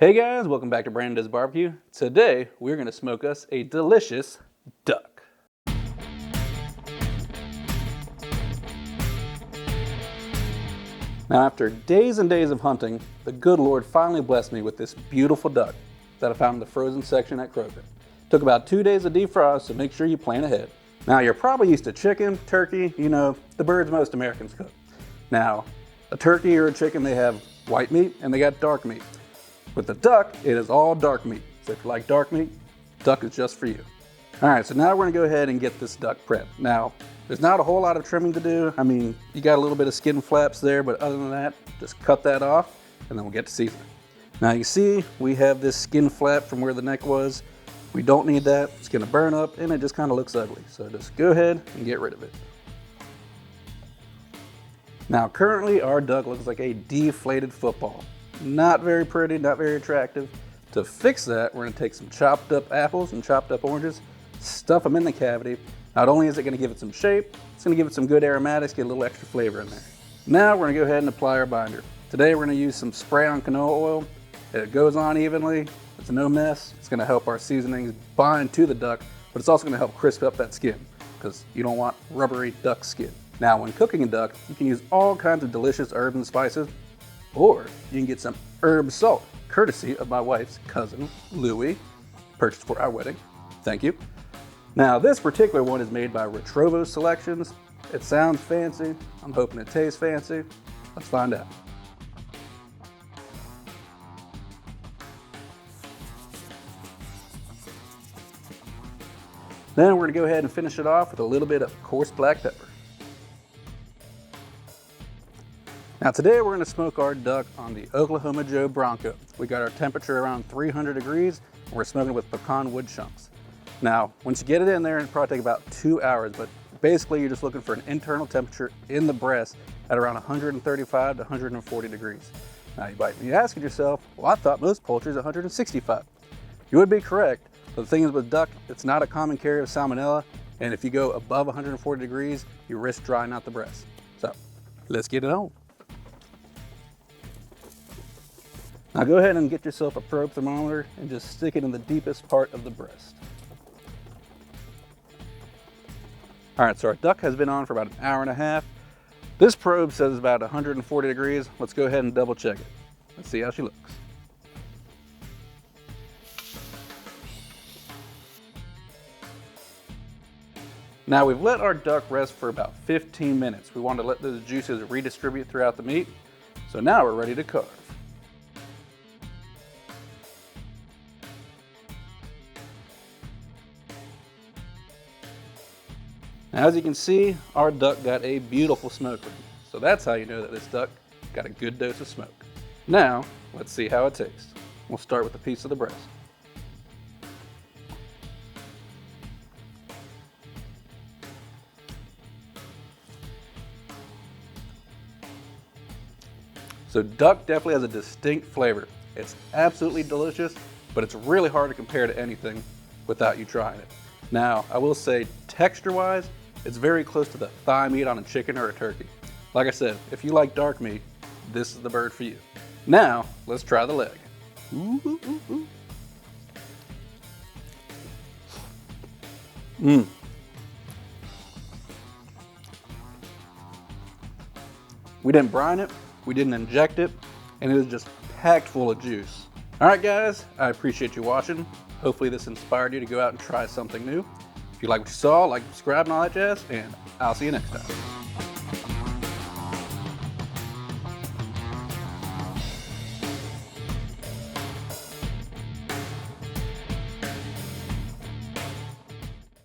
Hey guys, welcome back to Brandon Does Barbecue. Today we're going to smoke us a delicious duck. Now after days and days of hunting, the good Lord finally blessed me with this beautiful duck that I found in the frozen section at Kroger. Took about 2 days of defrost, so make sure you plan ahead. Now you're probably used to chicken, turkey, the birds most Americans cook. Now a turkey or a chicken, they have white meat and they got dark meat. With the duck, it is all dark meat. So if you like dark meat, duck is just for you. All right, so now we're gonna go ahead and get this duck prepped. Now, there's not a whole lot of trimming to do. I mean, you got a little bit of skin flaps there, but other than that, just cut that off and then we'll get to seasoning. Now you see, we have this skin flap from where the neck was. We don't need that. It's gonna burn up and it just kind of looks ugly. So just go ahead and get rid of it. Now currently our duck looks like a deflated football. Not very pretty, not very attractive. To fix that, we're gonna take some chopped up apples and chopped up oranges, stuff them in the cavity. Not only is it gonna give it some shape, it's gonna give it some good aromatics, get a little extra flavor in there. Now we're gonna go ahead and apply our binder. Today we're gonna use some spray on canola oil. It goes on evenly, it's no mess. It's gonna help our seasonings bind to the duck, but it's also gonna help crisp up that skin because you don't want rubbery duck skin. Now when cooking a duck, you can use all kinds of delicious herbs and spices, or you can get some herb salt, courtesy of my wife's cousin, Louie, purchased for our wedding. Thank you. Now this particular one is made by Retrovo Selections. It sounds fancy. I'm hoping it tastes fancy. Let's find out. Then we're gonna go ahead and finish it off with a little bit of coarse black pepper. Now today we're gonna smoke our duck on the Oklahoma Joe Bronco. We got our temperature around 300 degrees and we're smoking with pecan wood chunks. Now, once you get it in there, it'll probably take about 2 hours, but basically you're just looking for an internal temperature in the breast at around 135 to 140 degrees. Now you might be asking yourself, well, I thought most poultry is 165. You would be correct, but the thing is with duck, it's not a common carrier of salmonella, and if you go above 140 degrees, you risk drying out the breast. So, let's get it on. Now go ahead and get yourself a probe thermometer and just stick it in the deepest part of the breast. All right, so our duck has been on for about an hour and a half. This probe says about 140 degrees. Let's go ahead and double check it. Let's see how she looks. Now we've let our duck rest for about 15 minutes. We want to let those juices redistribute throughout the meat. So now we're ready to carve. Now, as you can see, our duck got a beautiful smoke ring. So that's how you know that this duck got a good dose of smoke. Now, let's see how it tastes. We'll start with a piece of the breast. So duck definitely has a distinct flavor. It's absolutely delicious, but it's really hard to compare to anything without you trying it. Now, I will say texture-wise, it's very close to the thigh meat on a chicken or a turkey. Like I said, if you like dark meat, this is the bird for you. Now, let's try the leg. Ooh, ooh, ooh, ooh. We didn't brine it, we didn't inject it, and it is just packed full of juice. All right, guys, I appreciate you watching. Hopefully this inspired you to go out and try something new. If you like what you saw, like, subscribe, and all that jazz, and I'll see you next time.